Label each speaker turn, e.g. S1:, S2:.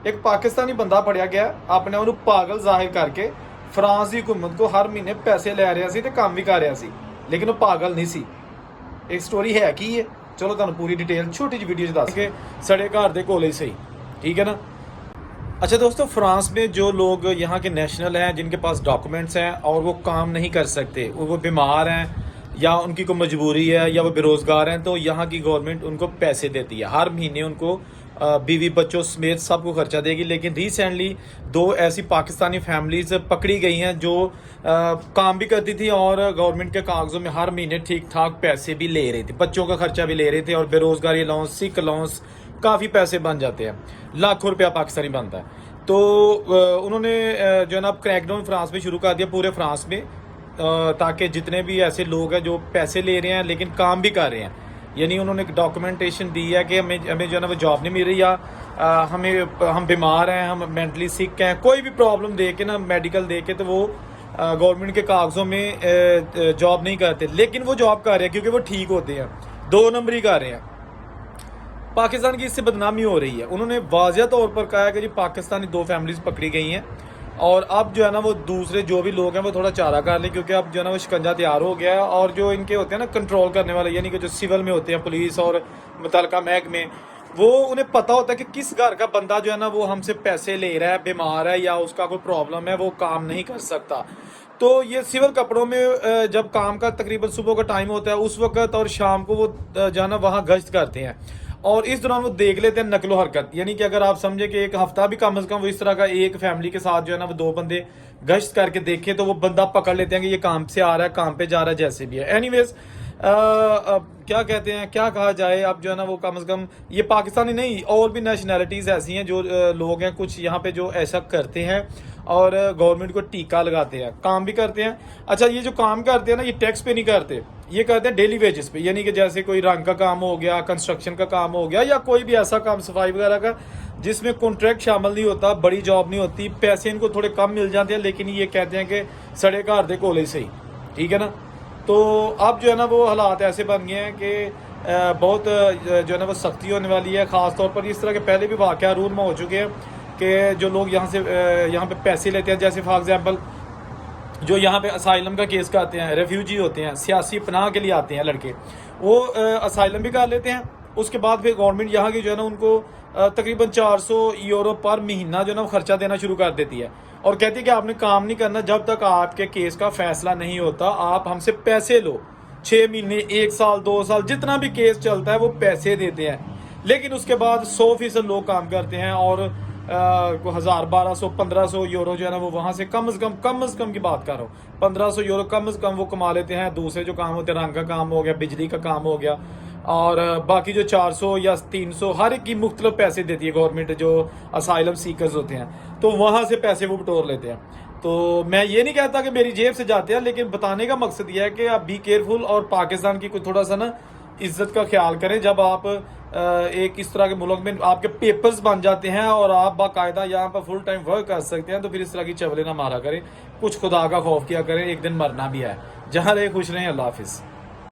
S1: एक पाकिस्तानी बंदा फड़िया गया अपने ਉਹਨੂੰ पागल जाहिर करके फ्रांस की हुकूमत को हर महीने पैसे ले रहा सी ते काम भी कर रहा सी, लेकिन वो पागल नहीं सी। एक स्टोरी है की है, चलो तुहानू पूरी डिटेल छोटी जी वीडियो दस के सड़े घर दे कोले सही, ठीक है ना। अच्छा दोस्तों, फ्रांस में जो लोग यहाँ के नेशनल हैं, जिनके पास डॉक्यूमेंट्स हैं और वो काम नहीं कर सकते, वो बीमार हैं या उनकी कोई मजबूरी है या वो बेरोज़गार हैं, तो यहाँ की गवर्नमेंट उनको पैसे देती है। हर महीने उनको बीवी बच्चों समेत सबको खर्चा देगी। लेकिन रिसेंटली दो ऐसी पाकिस्तानी फैमिलीज पकड़ी गई हैं जो काम भी करती थी और गवर्नमेंट के कागजों में हर महीने ठीक ठाक पैसे भी ले रहे थे, बच्चों का खर्चा भी ले रहे थे और बेरोजगारी अलाउंस, सिक अलाउंस, काफ़ी पैसे बन जाते हैं, लाखों रुपया पाकिस्तानी बनता है। तो उन्होंने जो है ना क्रैकडाउन फ्रांस में शुरू कर दिया, पूरे फ्रांस में, ताकि जितने भी ऐसे लोग हैं जो पैसे ले रहे हैं लेकिन काम भी कर रहे हैं, यानी उन्होंने डॉक्यूमेंटेशन दी है कि हमें जो है ना वो जॉब नहीं मिल रही या हम बीमार हैं, हम मेंटली सिक हैं, कोई भी प्रॉब्लम दे के ना, मेडिकल दे के, तो वो गवर्नमेंट के कागजों में जॉब नहीं करते, लेकिन वो जॉब कर रहे हैं क्योंकि वो ठीक होते हैं, 2 नंबरी कर रहे हैं। पाकिस्तान की इससे बदनामी हो रही है। उन्होंने वाज़िया तौर पर कहा है कि जी पाकिस्तानी 2 फैमिलीज पकड़ी गई हैं और अब जो है ना वो दूसरे जो भी लोग हैं वो थोड़ा चारा कर लें, क्योंकि अब जो है ना वो शिकंजा तैयार हो गया है। और जो इनके होते हैं ना कंट्रोल करने वाले, यानी कि जो सिविल में होते हैं, पुलिस और मुतलका महकमे, वो उन्हें पता होता है कि किस घर का बंदा जो है ना वो हमसे पैसे ले रहा है, बीमार है या उसका कोई प्रॉब्लम है, वो काम नहीं कर सकता। तो ये सिविल कपड़ों में जब काम का तकरीबन सुबह का टाइम होता है उस वक्त और शाम को वो जो है ना वहाँ गश्त करते हैं और इस दौरान वो देख लेते हैं नकलो हरकत। यानी कि अगर आप समझे कि एक हफ्ता भी कम से कम वो इस तरह का एक फैमिली के साथ जो है ना वो 2 बंदे गश्त करके देखे तो वो बंदा पकड़ लेते हैं कि ये काम से आ रहा है, काम पे जा रहा है, जैसे भी है। एनीवेज क्या कहते हैं, क्या कहा जाए, अब जो है ना वो कम से कम ये पाकिस्तानी नहीं और भी नेशनैलिटीज़ ऐसी हैं जो लोग हैं कुछ यहाँ पे जो ऐसा करते हैं और गवर्नमेंट को टीका लगाते हैं, काम भी करते हैं। अच्छा, ये जो काम करते हैं ना, ये टैक्स पे नहीं करते, ये करते हैं डेली वेजेस पे, यानी कि जैसे कोई रंग का काम हो गया, कंस्ट्रक्शन का काम हो गया या कोई भी ऐसा काम, सफाई वगैरह का, जिसमें कॉन्ट्रैक्ट शामिल नहीं होता, बड़ी जॉब नहीं होती, पैसे इनको थोड़े कम मिल जाते हैं, लेकिन ये कहते हैं कि सड़े घर दे कोले सही, ठीक है ना। तो अब जो है ना वो हालात ऐसे बन गए हैं कि बहुत जो है ना वो सख्ती होने वाली है। ख़ास तौर पर इस तरह के पहले भी वाक़या रूल में हो चुके हैं कि जो लोग यहाँ पे पैसे लेते हैं, जैसे फॉर एग्जांपल जो यहाँ पे असाइलम का केस करते हैं, रेफ्यूजी होते हैं, सियासी पनाह के लिए आते हैं लड़के, वो असाइलम भी कर लेते हैं। उसके बाद फिर गवर्नमेंट यहाँ की जो है ना उनको तकरीबन 400 यूरो पर महीना जो है ना वो खर्चा देना शुरू कर देती है और कहती है कि आपने काम नहीं करना जब तक आपके केस का फैसला नहीं होता, आप हमसे पैसे लो। 6 महीने, 1 साल, 2 साल, जितना भी केस चलता है वो पैसे देते हैं। लेकिन उसके बाद 100% लोग काम करते हैं और 1000, 1200, 1500 यूरो जो है ना वो वहाँ से कम से कम की बात कर रहा हूँ, 1500 यूरो कम से कम वो कमा लेते हैं। दूसरे जो काम होते हैं, रंग का काम हो गया, बिजली का काम हो गया, और बाकी जो 400 या 300 हर एक की मुख्तलिफ पैसे देती है गवर्नमेंट जो असाइलम सीकर्स होते हैं, तो वहाँ से पैसे वो बटोर लेते हैं। तो मैं ये नहीं कहता कि मेरी जेब से जाते हैं, लेकिन बताने का मकसद यह है कि आप बी केयरफुल और पाकिस्तान की कोई थोड़ा सा ना इज्जत का ख्याल करें। जब आप एक इस तरह के मुल्क में आपके पेपर्स बन जाते हैं और आप बाकायदा यहाँ पर फुल टाइम वर्क कर सकते हैं, तो फिर इस तरह की चवले ना मारा करें, कुछ खुदा का खौफ किया करें, एक दिन मरना भी है। जहाँ रहे खुश रहें, अल्लाह हाफिज़।